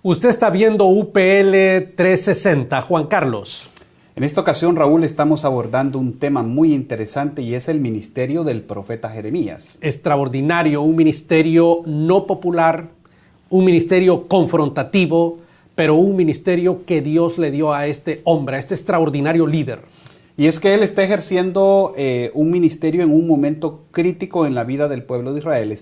Usted está viendo UPL 360, Juan Carlos. En esta ocasión, Raúl, estamos abordando un tema muy interesante y es el ministerio del profeta Jeremías. Extraordinario, un ministerio no popular, un ministerio confrontativo, pero un ministerio que Dios le dio a este hombre, a este extraordinario líder. Y es que él está ejerciendo un ministerio en un momento crítico en la vida del pueblo de Israel.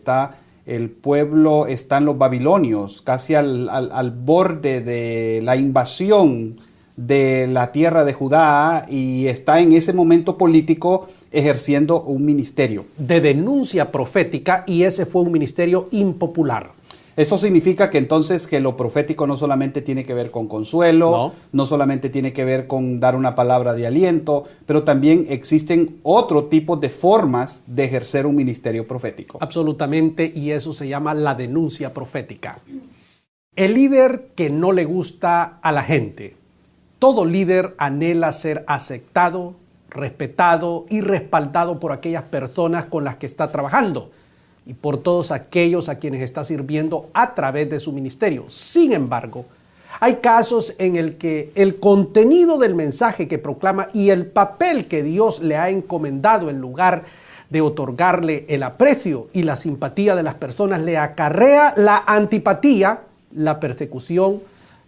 El pueblo están los babilonios, casi al borde de la invasión de la tierra de Judá, y está en ese momento político ejerciendo un ministerio de denuncia profética, y ese fue un ministerio impopular. Eso significa que entonces que lo profético no solamente tiene que ver con consuelo, no solamente tiene que ver con dar una palabra de aliento, pero también existen otro tipo de formas de ejercer un ministerio profético. Absolutamente, y eso se llama la denuncia profética. El líder que no le gusta a la gente. Todo líder anhela ser aceptado, respetado y respaldado por aquellas personas con las que está trabajando y por todos aquellos a quienes está sirviendo a través de su ministerio. Sin embargo, hay casos en el que el contenido del mensaje que proclama y el papel que Dios le ha encomendado, en lugar de otorgarle el aprecio y la simpatía de las personas, le acarrea la antipatía, la persecución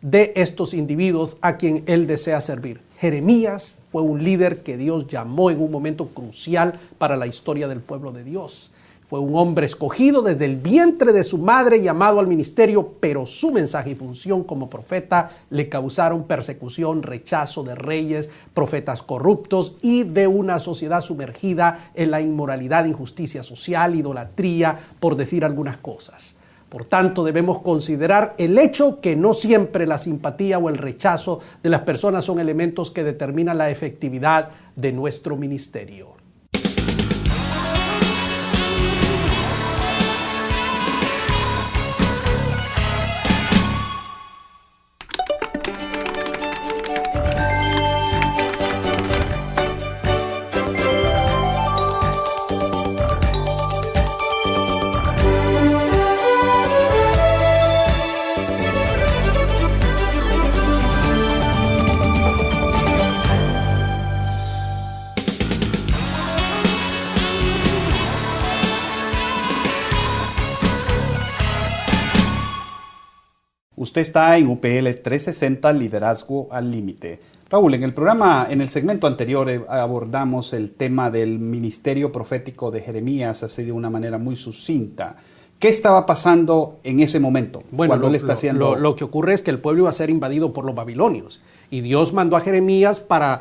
de estos individuos a quien él desea servir. Jeremías fue un líder que Dios llamó en un momento crucial para la historia del pueblo de Dios. Fue un hombre escogido desde el vientre de su madre, llamado al ministerio, pero su mensaje y función como profeta le causaron persecución, rechazo de reyes, profetas corruptos y de una sociedad sumergida en la inmoralidad, injusticia social, idolatría, por decir algunas cosas. Por tanto, debemos considerar el hecho que no siempre la simpatía o el rechazo de las personas son elementos que determinan la efectividad de nuestro ministerio. Usted está en UPL 360, Liderazgo al Límite. Raúl, en el segmento anterior abordamos el tema del ministerio profético de Jeremías así de una manera muy sucinta. ¿Qué estaba pasando en ese momento? Bueno, lo que ocurre es que el pueblo iba a ser invadido por los babilonios y Dios mandó a Jeremías para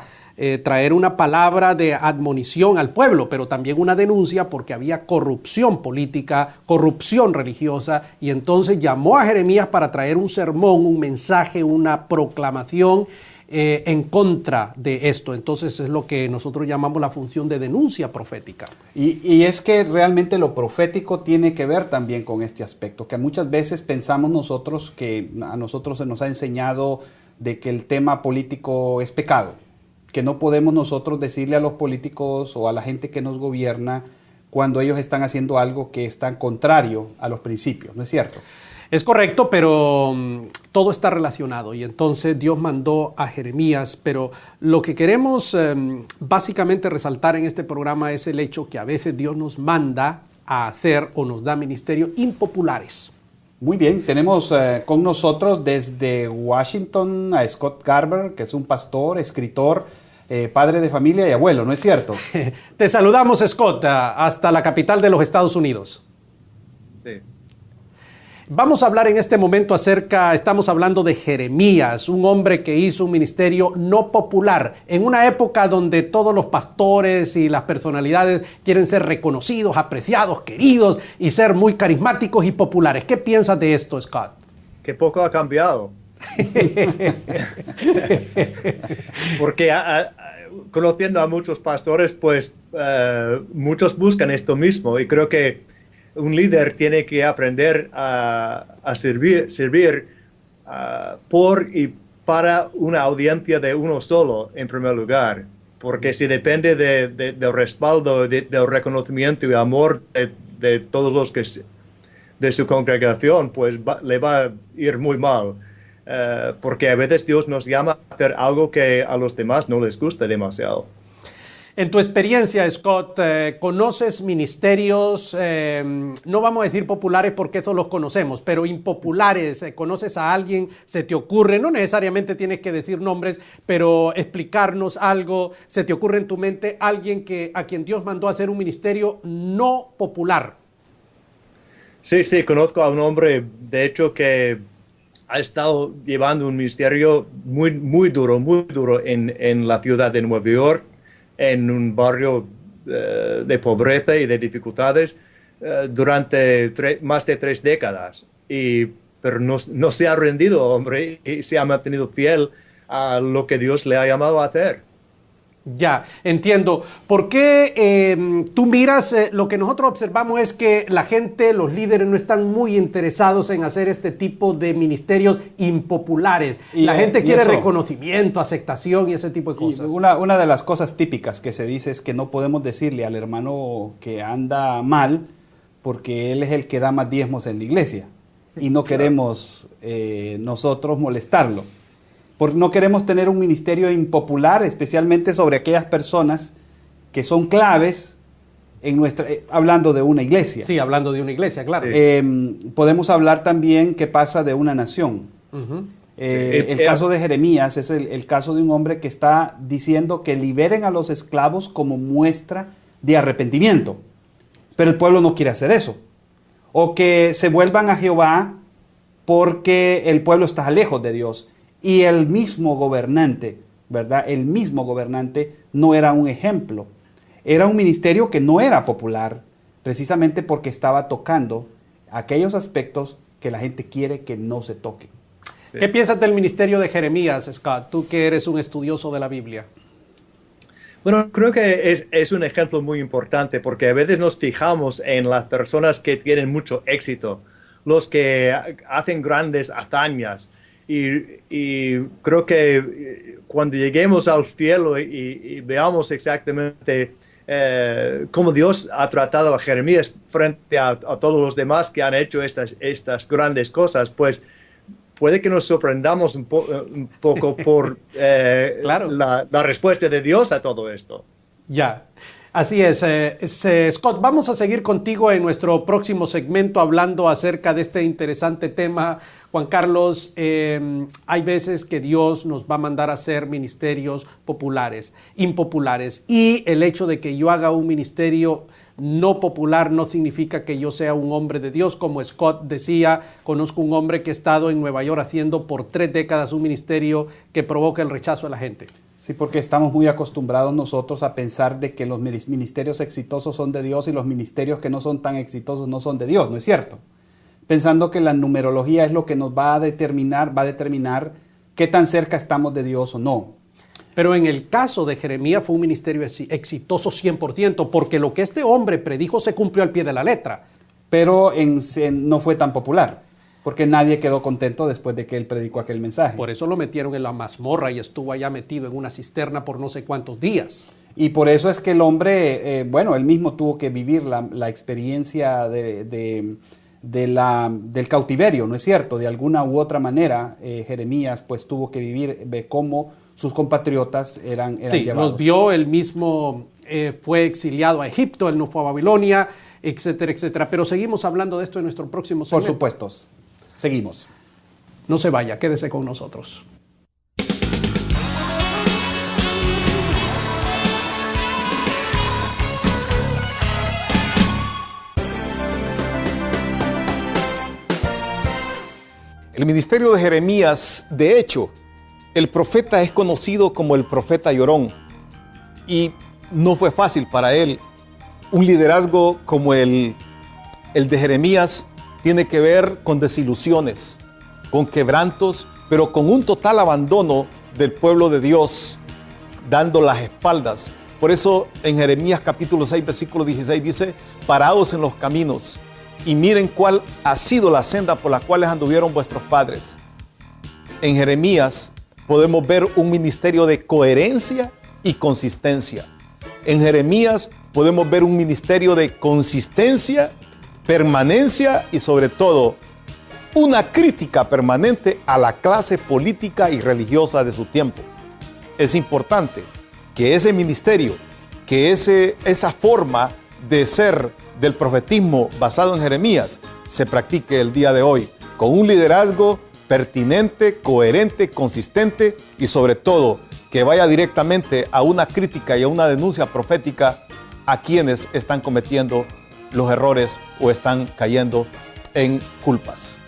traer una palabra de admonición al pueblo, pero también una denuncia porque había corrupción política, corrupción religiosa, y entonces llamó a Jeremías para traer un sermón, un mensaje, una proclamación en contra de esto. Entonces es lo que nosotros llamamos la función de denuncia profética. Y es que realmente lo profético tiene que ver también con este aspecto, que muchas veces pensamos nosotros que a nosotros se nos ha enseñado de que el tema político es pecado, que no podemos nosotros decirle a los políticos o a la gente que nos gobierna cuando ellos están haciendo algo que está contrario a los principios, ¿no es cierto? Es correcto, pero todo está relacionado y entonces Dios mandó a Jeremías, pero lo que queremos básicamente resaltar en este programa es el hecho que a veces Dios nos manda a hacer o nos da ministerios impopulares. Muy bien, tenemos con nosotros desde Washington a Scott Garber, que es un pastor, escritor, padre de familia y abuelo, ¿no es cierto? Te saludamos, Scott, hasta la capital de los Estados Unidos. Sí. Vamos a hablar en este momento estamos hablando de Jeremías, un hombre que hizo un ministerio no popular, en una época donde todos los pastores y las personalidades quieren ser reconocidos, apreciados, queridos y ser muy carismáticos y populares. ¿Qué piensas de esto, Scott? Que poco ha cambiado. Porque conociendo a muchos pastores, pues muchos buscan esto mismo, y creo que un líder tiene que aprender a servir por y para una audiencia de uno solo, en primer lugar. Porque si depende del respaldo, del reconocimiento y amor de todos los que de su congregación, pues le va a ir muy mal. porque a veces Dios nos llama a hacer algo que a los demás no les gusta demasiado. En tu experiencia, Scott, ¿conoces ministerios, no vamos a decir populares porque estos los conocemos, pero impopulares? ¿Conoces a alguien? ¿Se te ocurre? No necesariamente tienes que decir nombres, pero explicarnos algo. ¿Se te ocurre en tu mente alguien a quien Dios mandó a hacer un ministerio no popular? Sí, conozco a un hombre, de hecho, que ha estado llevando un ministerio muy duro en la ciudad de Nueva York, en un barrio de pobreza y de dificultades durante más de 3 décadas. Pero no se ha rendido, hombre, y se ha mantenido fiel a lo que Dios le ha llamado a hacer. Ya, entiendo. ¿Por qué tú miras, lo que nosotros observamos es que la gente, los líderes no están muy interesados en hacer este tipo de ministerios impopulares? La gente quiere reconocimiento, aceptación y ese tipo de cosas. Una de las cosas típicas que se dice es que no podemos decirle al hermano que anda mal porque él es el que da más diezmos en la iglesia y no queremos nosotros molestarlo. Porque no queremos tener un ministerio impopular, especialmente sobre aquellas personas que son claves en hablando de una iglesia. Sí, hablando de una iglesia, claro. Podemos hablar también qué pasa de una nación. El caso de Jeremías es el caso de un hombre que está diciendo que liberen a los esclavos como muestra de arrepentimiento. Pero el pueblo no quiere hacer eso. O que se vuelvan a Jehová porque el pueblo está lejos de Dios. Y el mismo gobernante, ¿verdad? El mismo gobernante no era un ejemplo. Era un ministerio que no era popular, precisamente porque estaba tocando aquellos aspectos que la gente quiere que no se toquen. Sí. ¿Qué piensas del ministerio de Jeremías, Scott? Tú que eres un estudioso de la Biblia. Bueno, creo que es un ejemplo muy importante porque a veces nos fijamos en las personas que tienen mucho éxito, los que hacen grandes hazañas. Y creo que cuando lleguemos al cielo y veamos exactamente cómo Dios ha tratado a Jeremías frente a todos los demás que han hecho estas grandes cosas, pues puede que nos sorprendamos un poco por claro, la respuesta de Dios a todo esto. Ya. Así es. Scott, vamos a seguir contigo en nuestro próximo segmento hablando acerca de este interesante tema. Juan Carlos, hay veces que Dios nos va a mandar a hacer ministerios populares, impopulares, y el hecho de que yo haga un ministerio no popular no significa que yo sea un hombre de Dios. Como Scott decía, conozco un hombre que ha estado en Nueva York haciendo por 3 décadas un ministerio que provoca el rechazo de la gente. Sí, porque estamos muy acostumbrados nosotros a pensar de que los ministerios exitosos son de Dios y los ministerios que no son tan exitosos no son de Dios, ¿no es cierto? Pensando que la numerología es lo que nos va a determinar qué tan cerca estamos de Dios o no. Pero en el caso de Jeremías fue un ministerio exitoso 100%, porque lo que este hombre predijo se cumplió al pie de la letra. Pero no fue tan popular. Porque nadie quedó contento después de que él predicó aquel mensaje. Por eso lo metieron en la mazmorra y estuvo allá metido en una cisterna por no sé cuántos días. Y por eso es que el hombre, él mismo tuvo que vivir la experiencia del cautiverio, ¿no es cierto? De alguna u otra manera, Jeremías pues tuvo que vivir cómo sus compatriotas eran llevados. Los vio, él mismo fue exiliado a Egipto, él no fue a Babilonia, etcétera, etcétera. Pero seguimos hablando de esto en nuestro próximo segmento. Por supuesto. Seguimos. No se vaya, quédese con nosotros. El ministerio de Jeremías, de hecho, el profeta es conocido como el profeta llorón. Y no fue fácil para él. Un liderazgo como el de Jeremías tiene que ver con desilusiones, con quebrantos, pero con un total abandono del pueblo de Dios, dando las espaldas. Por eso en Jeremías capítulo 6, versículo 16 dice: paraos en los caminos y miren cuál ha sido la senda por la cual anduvieron vuestros padres. En Jeremías podemos ver un ministerio de coherencia y consistencia. En Jeremías podemos ver un ministerio de consistencia, permanencia y sobre todo una crítica permanente a la clase política y religiosa de su tiempo. Es importante que ese ministerio, que esa forma de ser del profetismo basado en Jeremías se practique el día de hoy con un liderazgo pertinente, coherente, consistente y sobre todo que vaya directamente a una crítica y a una denuncia profética a quienes están cometiendo los errores o están cayendo en culpas.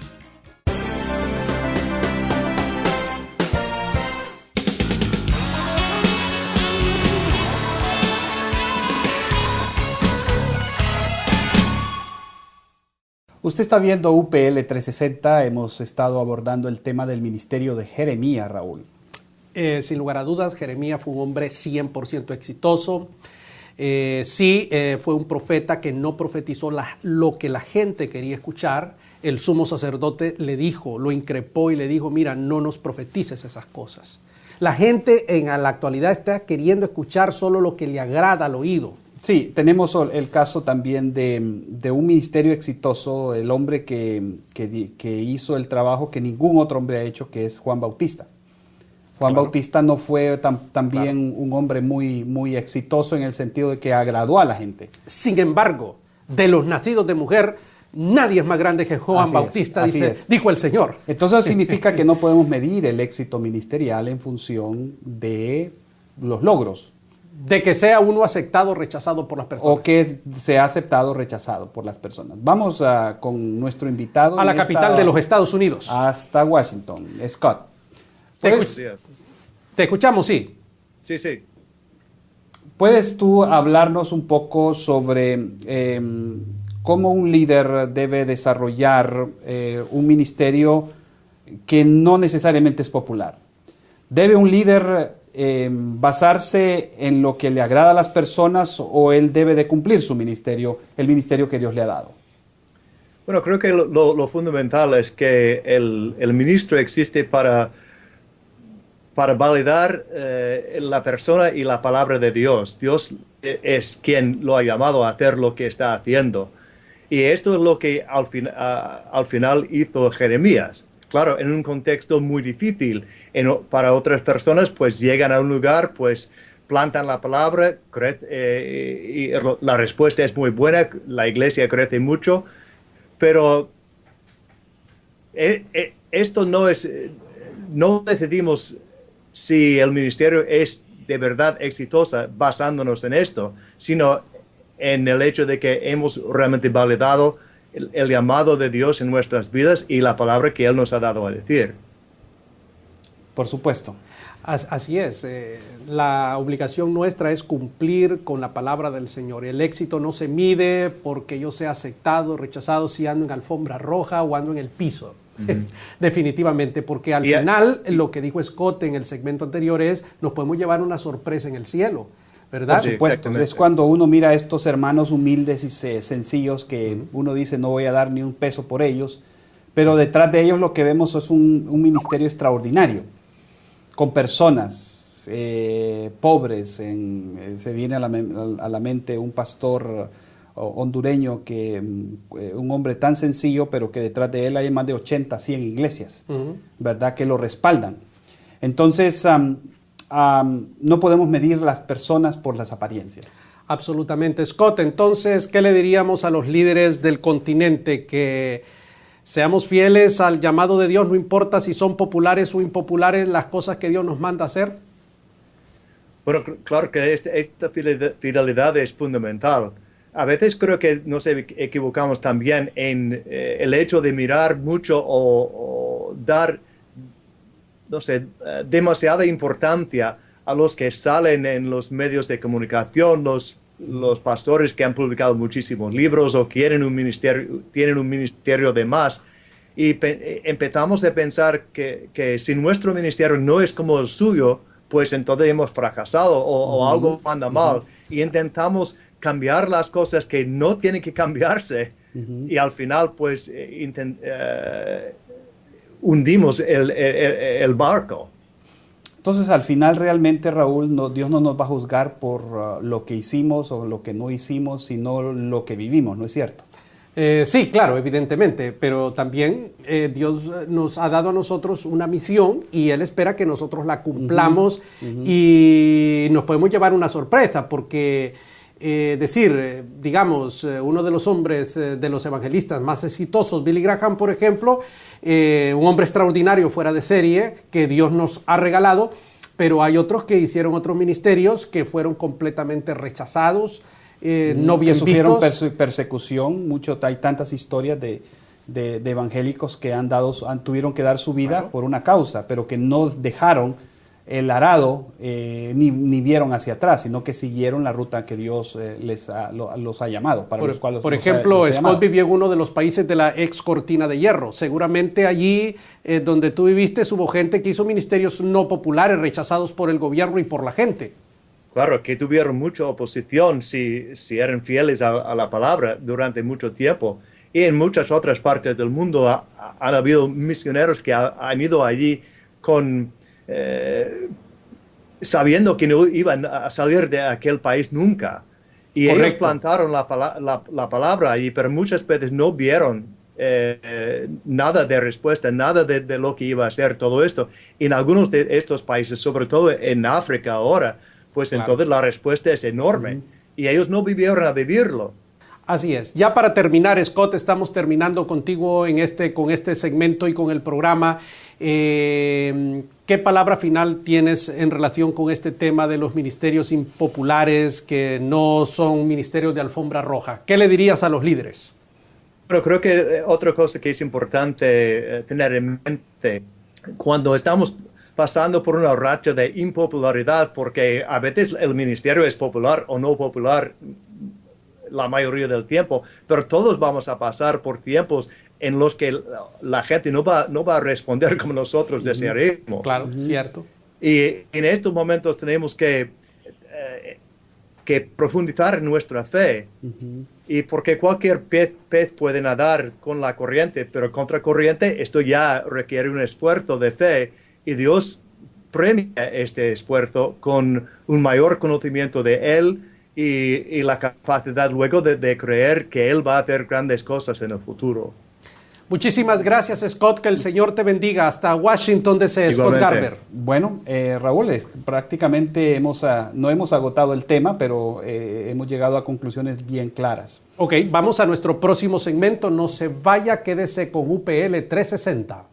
Usted está viendo UPL 360, hemos estado abordando el tema del ministerio de Jeremías, Raúl. Sin lugar a dudas, Jeremías fue un hombre 100% exitoso. Fue un profeta que no profetizó lo que la gente quería escuchar. El sumo sacerdote le dijo, lo increpó y le dijo, mira, no nos profetices esas cosas. La gente en la actualidad está queriendo escuchar solo lo que le agrada al oído. Sí, tenemos el caso también de un ministerio exitoso, el hombre que hizo el trabajo que ningún otro hombre ha hecho, que es Juan Bautista. Juan Bautista no fue también un hombre muy exitoso en el sentido de que agradó a la gente. Sin embargo, de los nacidos de mujer, nadie es más grande que Juan Bautista, dijo el Señor. Entonces eso significa que no podemos medir el éxito ministerial en función de los logros. De que sea uno aceptado o rechazado por las personas. O que sea aceptado o rechazado por las personas. Vamos con nuestro invitado. A la capital de los Estados Unidos. Hasta Washington. Scott. ¿Te escuchamos? Sí. Sí, sí. ¿Puedes tú hablarnos un poco sobre cómo un líder debe desarrollar un ministerio que no necesariamente es popular? ¿Debe un líder basarse en lo que le agrada a las personas o él debe de cumplir su ministerio, el ministerio que Dios le ha dado? Bueno, creo que lo fundamental es que el ministro existe para validar la persona y la palabra de Dios. Dios es quien lo ha llamado a hacer lo que está haciendo. Y esto es lo que al final hizo Jeremías. Claro, en un contexto muy difícil. Para otras personas, pues llegan a un lugar, pues plantan la palabra, y la respuesta es muy buena, la iglesia crece mucho, pero esto no decidimos si el ministerio es de verdad exitosa basándonos en esto, sino en el hecho de que hemos realmente validado el llamado de Dios en nuestras vidas y la palabra que Él nos ha dado a decir. Por supuesto. Así es. La obligación nuestra es cumplir con la palabra del Señor. El éxito no se mide porque yo sea aceptado o rechazado si ando en alfombra roja o ando en el piso. Definitivamente, porque al final lo que dijo Scott en el segmento anterior es nos podemos llevar una sorpresa en el cielo, ¿verdad? Por supuesto, es cuando uno mira a estos hermanos humildes y sencillos que uno dice no voy a dar ni un peso por ellos, pero detrás de ellos lo que vemos es un ministerio extraordinario, con personas pobres. Se viene a la mente un pastor hondureño, un hombre tan sencillo, pero que detrás de él hay más de 80, 100 iglesias, ¿verdad? Que lo respaldan. Entonces, no podemos medir las personas por las apariencias. Absolutamente. Scott, entonces, ¿qué le diríamos a los líderes del continente? Que seamos fieles al llamado de Dios, no importa si son populares o impopulares las cosas que Dios nos manda hacer. Bueno, claro que esta fidelidad es fundamental. A veces creo que nos equivocamos también en el hecho de mirar mucho o dar, no sé, demasiada importancia a los que salen en los medios de comunicación, los pastores que han publicado muchísimos libros o tienen un ministerio de más. Y empezamos a pensar que si nuestro ministerio no es como el suyo, pues entonces hemos fracasado o algo anda mal. Y intentamos cambiar las cosas que no tienen que cambiarse y al final pues hundimos el barco. Entonces al final realmente, Raúl, Dios no nos va a juzgar por lo que hicimos o lo que no hicimos, sino lo que vivimos, ¿no es cierto? Sí, claro, evidentemente, pero también Dios nos ha dado a nosotros una misión y Él espera que nosotros la cumplamos y nos podemos llevar una sorpresa porque digamos, uno de los hombres, de los evangelistas más exitosos, Billy Graham, por ejemplo, un hombre extraordinario fuera de serie que Dios nos ha regalado, pero hay otros que hicieron otros ministerios que fueron completamente rechazados, no bien sufrieron vistos. persecución. Hay tantas historias de evangélicos que tuvieron que dar su vida por una causa, pero que no dejaron el arado ni vieron hacia atrás, sino que siguieron la ruta que Dios los ha llamado, por ejemplo, Scott vivió en uno de los países de la ex cortina de hierro. Seguramente allí donde tú viviste hubo gente que hizo ministerios no populares, rechazados por el gobierno y por la gente. Claro, que tuvieron mucha oposición si eran fieles a la palabra durante mucho tiempo. Y en muchas otras partes del mundo han habido misioneros que han ido allí sabiendo que no iban a salir de aquel país nunca. Y Correcto. ellos plantaron la palabra allí, pero muchas veces no vieron nada de respuesta, nada de lo que iba a ser todo esto. En algunos de estos países, sobre todo en África ahora, pues claro, entonces la respuesta es enorme. Y ellos no vivieron a vivirlo. Así es. Ya para terminar, Scott, estamos terminando contigo con este segmento y con el programa. ¿Qué palabra final tienes en relación con este tema de los ministerios impopulares que no son ministerios de alfombra roja? ¿Qué le dirías a los líderes? Pero creo que otra cosa que es importante tener en mente cuando estamos pasando por una racha de impopularidad, porque a veces el ministerio es popular o no popular la mayoría del tiempo, pero todos vamos a pasar por tiempos en los que la gente no va a responder como nosotros desearíamos. Claro, cierto. Y en estos momentos tenemos que profundizar en nuestra fe, y porque cualquier pez puede nadar con la corriente, pero contra corriente esto ya requiere un esfuerzo de fe, y Dios premia este esfuerzo con un mayor conocimiento de Él y la capacidad luego de creer que Él va a hacer grandes cosas en el futuro. Muchísimas gracias, Scott, que el Señor te bendiga. Hasta Washington DC, Scott Garber. Bueno, Raúl, prácticamente no hemos agotado el tema, pero hemos llegado a conclusiones bien claras. Ok, vamos a nuestro próximo segmento. No se vaya, quédese con UPL 360.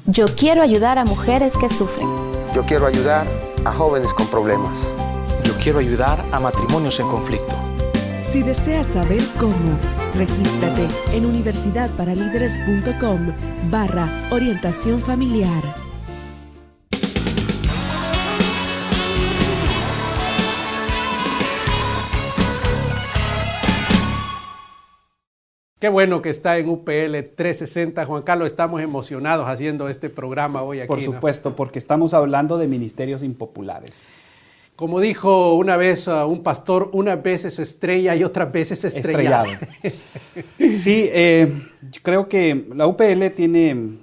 Yo quiero ayudar a mujeres que sufren. Yo quiero ayudar a jóvenes con problemas. Yo quiero ayudar a matrimonios en conflicto. Si deseas saber cómo, regístrate en universidadparalíderes.com/orientación familiar. Qué bueno que está en UPL 360. Juan Carlos, estamos emocionados haciendo este programa hoy aquí. Por supuesto, porque estamos hablando de ministerios impopulares. Como dijo una vez un pastor, unas veces estrella y otras veces estrellado. Sí, yo creo que la UPL tiene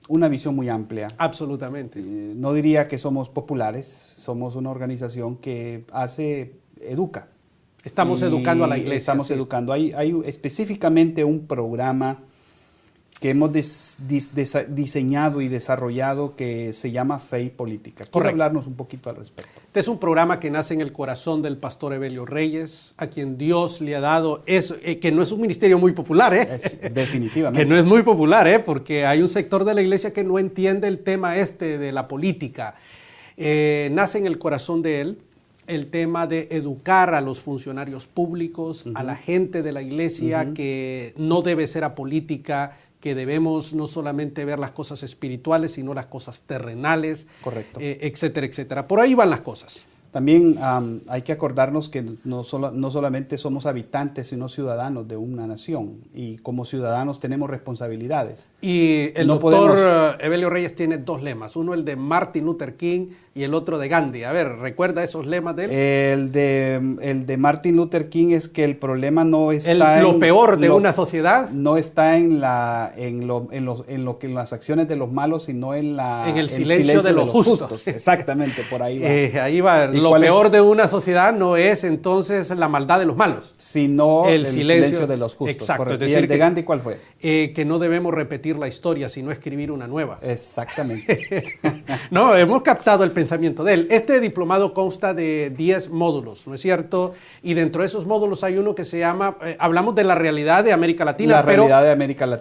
una visión muy amplia. Absolutamente. No diría que somos populares, somos una organización que educa. Estamos educando a la iglesia. Estamos educando. Hay específicamente un programa que hemos diseñado y desarrollado que se llama Fe y Política. ¿Quiere hablarnos un poquito al respecto? Este es un programa que nace en el corazón del pastor Evelio Reyes, a quien Dios le ha dado eso, que no es un ministerio muy popular, definitivamente. Que no es muy popular, porque hay un sector de la iglesia que no entiende el tema de la política. Nace en el corazón de él el tema de educar a los funcionarios públicos, a la gente de la iglesia, que no debe ser apolítica, que debemos no solamente ver las cosas espirituales, sino las cosas terrenales, etcétera, etcétera. Por ahí van las cosas. También hay que acordarnos que no solamente somos habitantes, sino ciudadanos de una nación, y como ciudadanos tenemos responsabilidades. Y el doctor Evelio Reyes tiene dos lemas, uno el de Martin Luther King y el otro de Gandhi. A ver, ¿recuerda esos lemas de él? El de Martin Luther King es que el problema no está lo peor de una sociedad. No está en las acciones de los malos, sino en el silencio de los justos. Exactamente, por ahí va. Ahí va. Lo peor de una sociedad no es entonces la maldad de los malos, sino el silencio de los justos. Exacto. ¿Y el de Gandhi cuál fue? Que no debemos repetir la historia, sino escribir una nueva. Exactamente. No, hemos captado el pensamiento de él. Este diplomado consta de 10 módulos, ¿no es cierto? Y dentro de esos módulos hay uno que se llama, hablamos de la realidad de América Latina,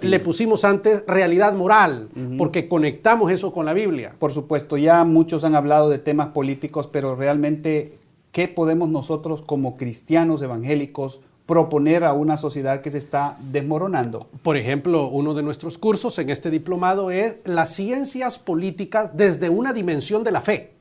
le pusimos antes realidad moral, porque conectamos eso con la Biblia. Por supuesto, ya muchos han hablado de temas políticos, pero realmente, ¿qué podemos nosotros como cristianos evangélicos proponer a una sociedad que se está desmoronando? Por ejemplo, uno de nuestros cursos en este diplomado es las ciencias políticas desde una dimensión de la fe.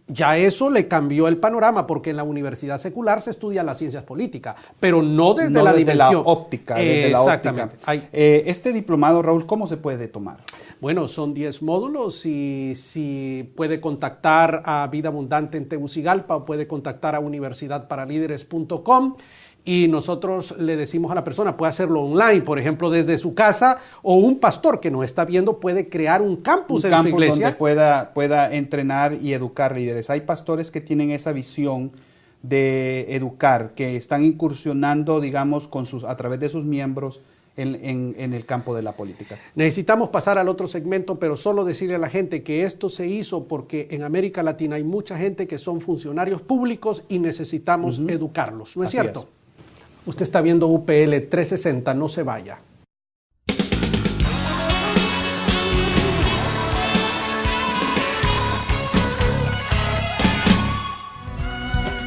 Ya eso le cambió el panorama, porque en la universidad secular se estudia las ciencias políticas, pero no desde la dimensión. La óptica, desde exactamente. La óptica. Este diplomado, Raúl, ¿cómo se puede tomar? Bueno, son 10 módulos y si puede contactar a Vida Abundante en Tegucigalpa o puede contactar a universidadparalíderes.com. Y nosotros le decimos a la persona, puede hacerlo online, por ejemplo, desde su casa, o un pastor que nos está viendo puede crear un campus en su iglesia. Donde pueda entrenar y educar líderes. Hay pastores que tienen esa visión de educar, que están incursionando, digamos, a través de sus miembros en el campo de la política. Necesitamos pasar al otro segmento, pero solo decirle a la gente que esto se hizo porque en América Latina hay mucha gente que son funcionarios públicos y necesitamos educarlos, ¿no es cierto? Usted está viendo UPL 360, no se vaya.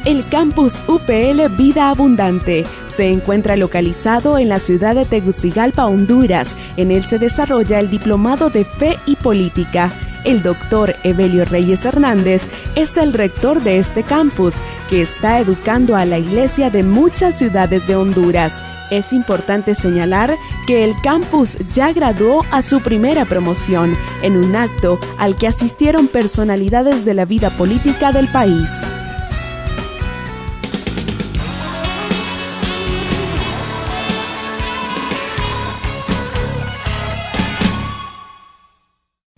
El campus UPL Vida Abundante se encuentra localizado en la ciudad de Tegucigalpa, Honduras. En él se desarrolla el Diplomado de Fe y Política. El doctor Evelio Reyes Hernández es el rector de este campus, que está educando a la iglesia de muchas ciudades de Honduras. Es importante señalar que el campus ya graduó a su primera promoción en un acto al que asistieron personalidades de la vida política del país.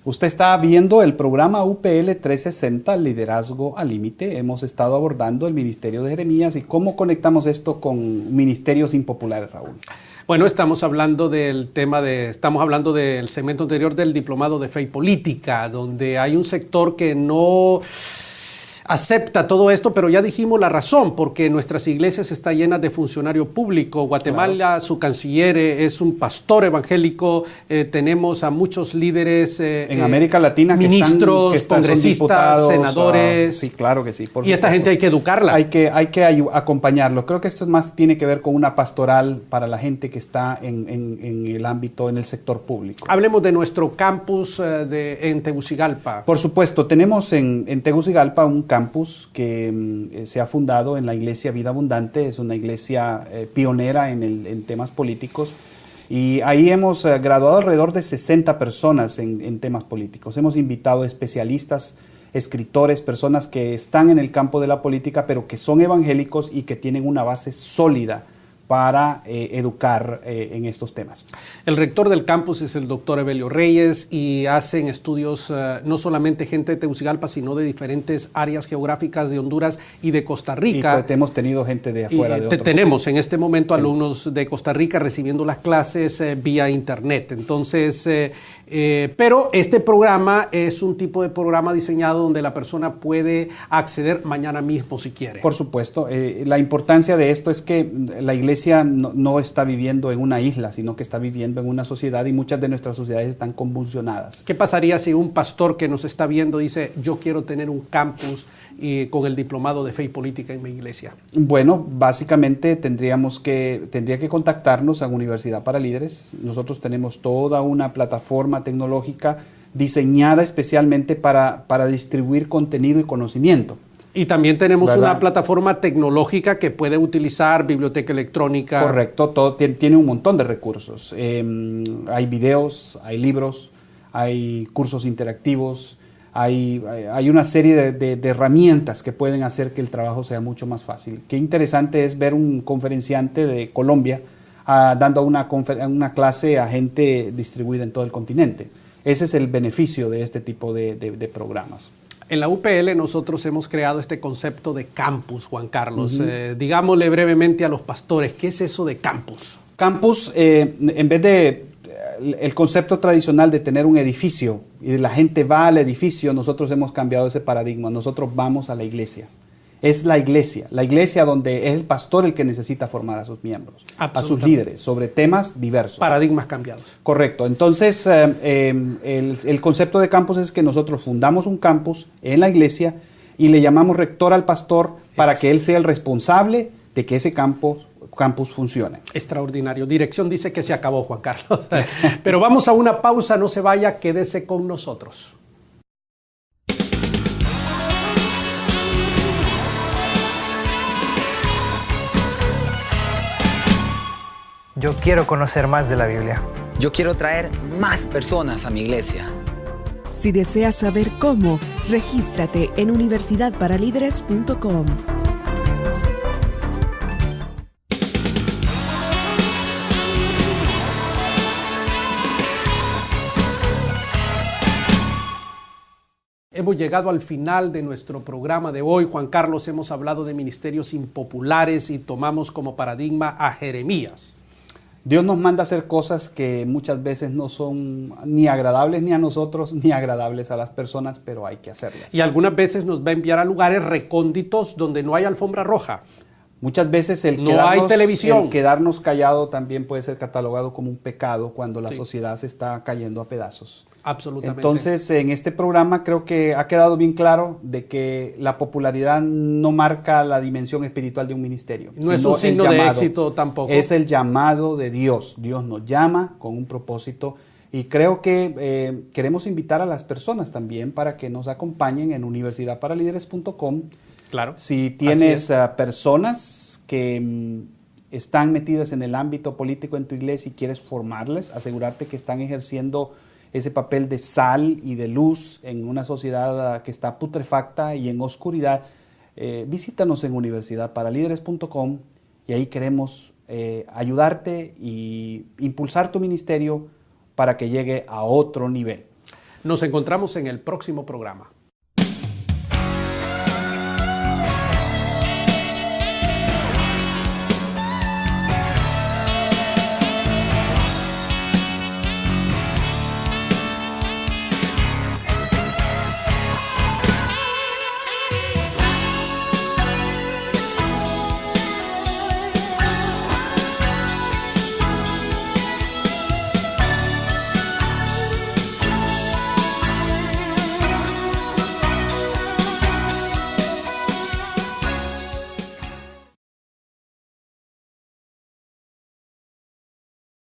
Usted está viendo el programa UPL 360, Liderazgo al Límite. Hemos estado abordando el Ministerio de Jeremías y cómo conectamos esto con ministerios impopulares, Raúl. Bueno, estamos hablando del segmento anterior del Diplomado de Fe y Política, donde hay un sector que no acepta todo esto, pero ya dijimos la razón, porque nuestras iglesias están llenas de funcionario público. Guatemala, claro, su canciller es un pastor evangélico, tenemos a muchos líderes en América Latina, ministros, que están congresistas, senadores. Sí, claro que sí. Y esta gente hay que educarla. Hay que acompañarlo. Creo que esto más tiene que ver con una pastoral para la gente que está en el ámbito, en el sector público. Hablemos de nuestro campus en Tegucigalpa. Por supuesto, tenemos en Tegucigalpa un campus que se ha fundado en la iglesia Vida Abundante. Es una iglesia pionera en temas políticos, y ahí hemos graduado alrededor de 60 personas en temas políticos. Hemos invitado especialistas, escritores, personas que están en el campo de la política, pero que son evangélicos y que tienen una base sólida para educar en estos temas. El rector del campus es el doctor Evelio Reyes, y hacen estudios no solamente gente de Tegucigalpa, sino de diferentes áreas geográficas de Honduras y de Costa Rica. Y hemos tenido gente de afuera. Tenemos en este momento alumnos de Costa Rica recibiendo las clases vía internet. Entonces, pero este programa es un tipo de programa diseñado donde la persona puede acceder mañana mismo si quiere. Por supuesto. La importancia de esto es que la iglesia no está viviendo en una isla, sino que está viviendo en una sociedad, y muchas de nuestras sociedades están convulsionadas. ¿Qué pasaría si un pastor que nos está viendo dice, yo quiero tener un campus con el Diplomado de Fe y Política en mi iglesia? Bueno, básicamente tendría que contactarnos a Universidad para Líderes. Nosotros tenemos toda una plataforma tecnológica diseñada especialmente para distribuir contenido y conocimiento. Y también tenemos una plataforma tecnológica que puede utilizar biblioteca electrónica. Correcto, todo tiene un montón de recursos. Hay videos, hay libros, hay cursos interactivos, hay una serie de herramientas que pueden hacer que el trabajo sea mucho más fácil. Qué interesante es ver un conferenciante de Colombia dando una clase a gente distribuida en todo el continente. Ese es el beneficio de este tipo de programas. En la UPL nosotros hemos creado este concepto de campus, Juan Carlos. Digámosle brevemente a los pastores, ¿qué es eso de campus? Campus, en vez de el concepto tradicional de tener un edificio y la gente va al edificio, nosotros hemos cambiado ese paradigma. Nosotros vamos a la iglesia. Es la iglesia donde es el pastor el que necesita formar a sus miembros, a sus líderes, sobre temas diversos. Paradigmas cambiados. Correcto. Entonces, el concepto de campus es que nosotros fundamos un campus en la iglesia y le llamamos rector al pastor para que él sea el responsable de que ese campus funcione. Extraordinario. Dirección dice que se acabó, Juan Carlos. Pero vamos a una pausa, no se vaya, quédese con nosotros. Yo quiero conocer más de la Biblia. Yo quiero traer más personas a mi iglesia. Si deseas saber cómo, regístrate en universidadparalíderes.com. Hemos llegado al final de nuestro programa de hoy. Juan Carlos, hemos hablado de ministerios impopulares y tomamos como paradigma a Jeremías. Dios nos manda a hacer cosas que muchas veces no son ni agradables ni a nosotros, ni agradables a las personas, pero hay que hacerlas. Y algunas veces nos va a enviar a lugares recónditos donde no hay alfombra roja. Muchas veces el quedarnos callado también puede ser catalogado como un pecado cuando la sociedad se está cayendo a pedazos. Absolutamente. Entonces, en este programa creo que ha quedado bien claro de que la popularidad no marca la dimensión espiritual de un ministerio. No es un signo de éxito tampoco. Es el llamado de Dios. Dios nos llama con un propósito y creo que queremos invitar a las personas también para que nos acompañen en universidadparalíderes.com. Claro. Si tienes personas que están metidas en el ámbito político en tu iglesia y quieres formarles, asegurarte que están ejerciendo ese papel de sal y de luz en una sociedad que está putrefacta y en oscuridad, visítanos en universidadparalíderes.com y ahí queremos ayudarte y impulsar tu ministerio para que llegue a otro nivel. Nos encontramos en el próximo programa.